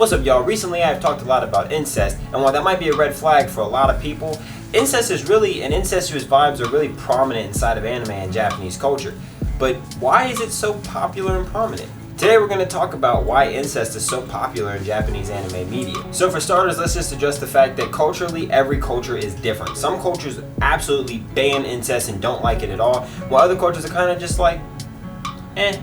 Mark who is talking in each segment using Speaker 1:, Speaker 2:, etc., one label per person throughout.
Speaker 1: What's up, y'all? Recently I've talked a lot about incest, and while that might be a red flag for a lot of people, incest is really, and incestuous vibes are really prominent inside of anime and Japanese culture. But why is it so popular and prominent? Today we're going to talk about why incest is so popular in Japanese anime media. So for starters, let's just address the fact that culturally, every culture is different. Some cultures absolutely ban incest and don't like it at all, while other cultures are kind of just like, eh.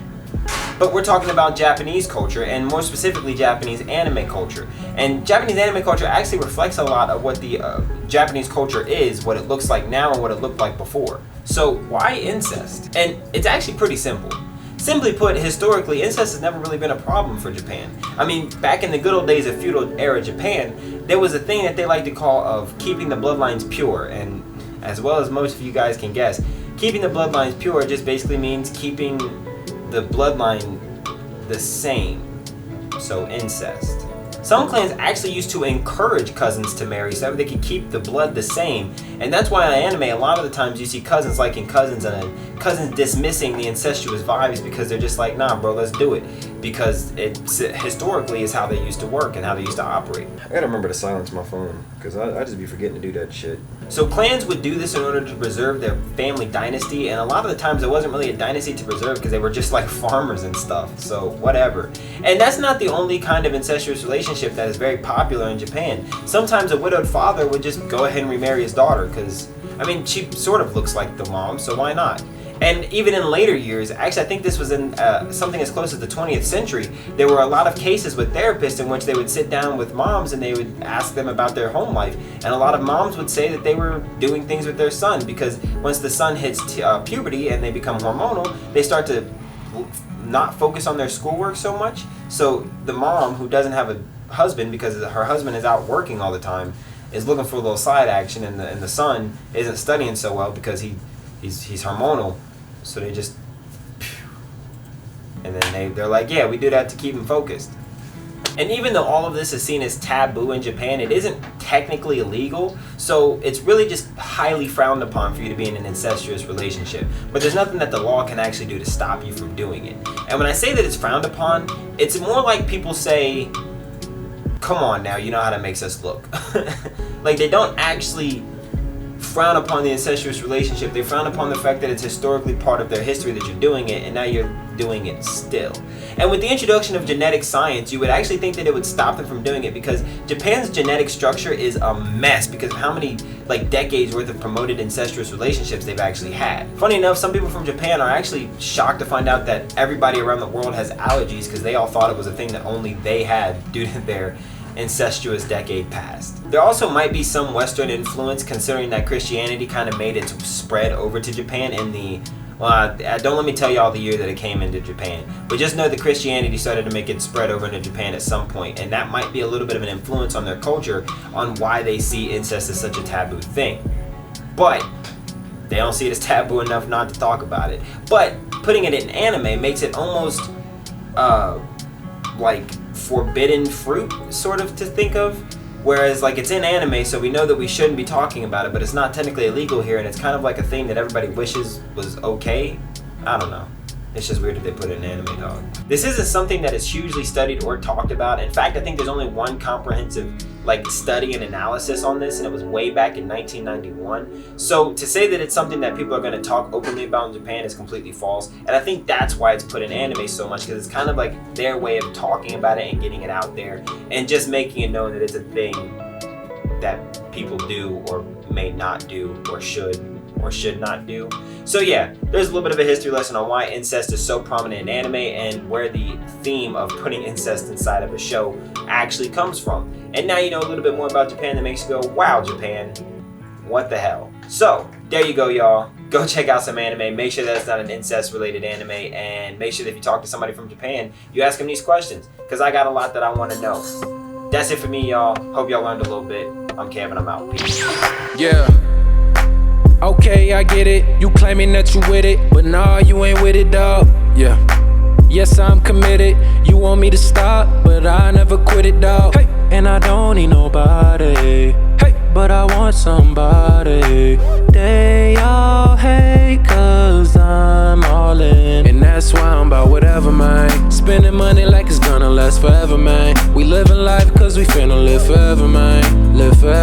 Speaker 1: But we're talking about Japanese culture, and more specifically Japanese anime culture. And Japanese anime culture actually reflects a lot of what the Japanese culture is, what it looks like now and what it looked like before. So why incest? And it's actually pretty simple. Simply put, historically, incest has never really been a problem for Japan. I mean, back in the good old days of feudal era Japan, there was a thing that they like to call of keeping the bloodlines pure. And as well as most of you guys can guess, keeping the bloodlines pure just basically means keeping the bloodline the same. So incest. Some clans actually used to encourage cousins to marry so that they could keep the blood the same. And that's why in anime, a lot of the times you see cousins liking cousins and cousins dismissing the incestuous vibes because they're just like, nah, bro, let's do it. Because it historically is how they used to work and how they used to operate.
Speaker 2: I gotta remember to silence my phone because I just be forgetting to do that shit.
Speaker 1: So clans would do this in order to preserve their family dynasty, and a lot of the times it wasn't really a dynasty to preserve because they were just like farmers and stuff, so whatever. And that's not the only kind of incestuous relationship that is very popular in Japan. Sometimes a widowed father would just go ahead and remarry his daughter because, I mean, she sort of looks like the mom, so why not? And even in later years, actually I think this was in something as close as the 20th century, there were a lot of cases with therapists in which they would sit down with moms and they would ask them about their home life. And a lot of moms would say that they were doing things with their son because once the son hits puberty and they become hormonal, they start to not focus on their schoolwork so much. So the mom who doesn't have a husband because her husband is out working all the time is looking for a little side action, and the son isn't studying so well because he's hormonal. So they just, and then they're like, yeah, we do that to keep him focused. And even though all of this is seen as taboo in Japan, it isn't technically illegal. So it's really just highly frowned upon for you to be in an incestuous relationship. But there's nothing that the law can actually do to stop you from doing it. And when I say that it's frowned upon, it's more like people say, come on now, you know how that makes us look. Like they don't actually frown upon the incestuous relationship. They frown upon the fact that it's historically part of their history that you're doing it, and now you're doing it still. And with the introduction of genetic science, you would actually think that it would stop them from doing it because Japan's genetic structure is a mess because of how many decades worth of promoted incestuous relationships they've actually had. Funny enough, some people from Japan are actually shocked to find out that everybody around the world has allergies because they all thought it was a thing that only they had due to their incestuous decade past. There also might be some Western influence considering that Christianity kind of made its spread over to Japan in the, well, don't let me tell y'all the year that it came into Japan, but just know that Christianity started to make it spread over into Japan at some point, and that might be a little bit of an influence on their culture on why they see incest as such a taboo thing. But they don't see it as taboo enough not to talk about it. But putting it in anime makes it almost like forbidden fruit sort of to think of, whereas like it's in anime, so we know that we shouldn't be talking about it, but it's not technically illegal here, and it's kind of like a thing that everybody wishes was okay. I don't know, it's just weird that they put it in anime, dog. This isn't something that is hugely studied or talked about. In fact, I think there's only one comprehensive study and analysis on this, and it was way back in 1991. So to say that it's something that people are going to talk openly about in Japan is completely false, and I think that's why it's put in anime so much, because it's kind of like their way of talking about it and getting it out there and just making it known that it's a thing that people do or may not do or should not do. So yeah, there's a little bit of a history lesson on why incest is so prominent in anime and where the theme of putting incest inside of a show actually comes from. And now you know a little bit more about Japan that makes you go, wow, Japan, what the hell? So there you go, y'all. Go check out some anime. Make sure that it's not an incest related anime, and make sure that if you talk to somebody from Japan, you ask them these questions, because I got a lot that I want to know. That's it for me, y'all. Hope y'all learned a little bit. I'm Kevin, I'm out. Peace.
Speaker 3: Yeah. Okay, I get it. You claiming that you with it, but nah, you ain't with it, dawg. Yeah. Yes, I'm committed. You want me to stop, but I never quit it, dawg. Hey. And I don't need nobody. Hey. But I want somebody. They all hate 'cause I'm all in. And that's why I'm about whatever, man. Spending money like it's gonna last forever, man. We living life we finna live forever, man. Live forever.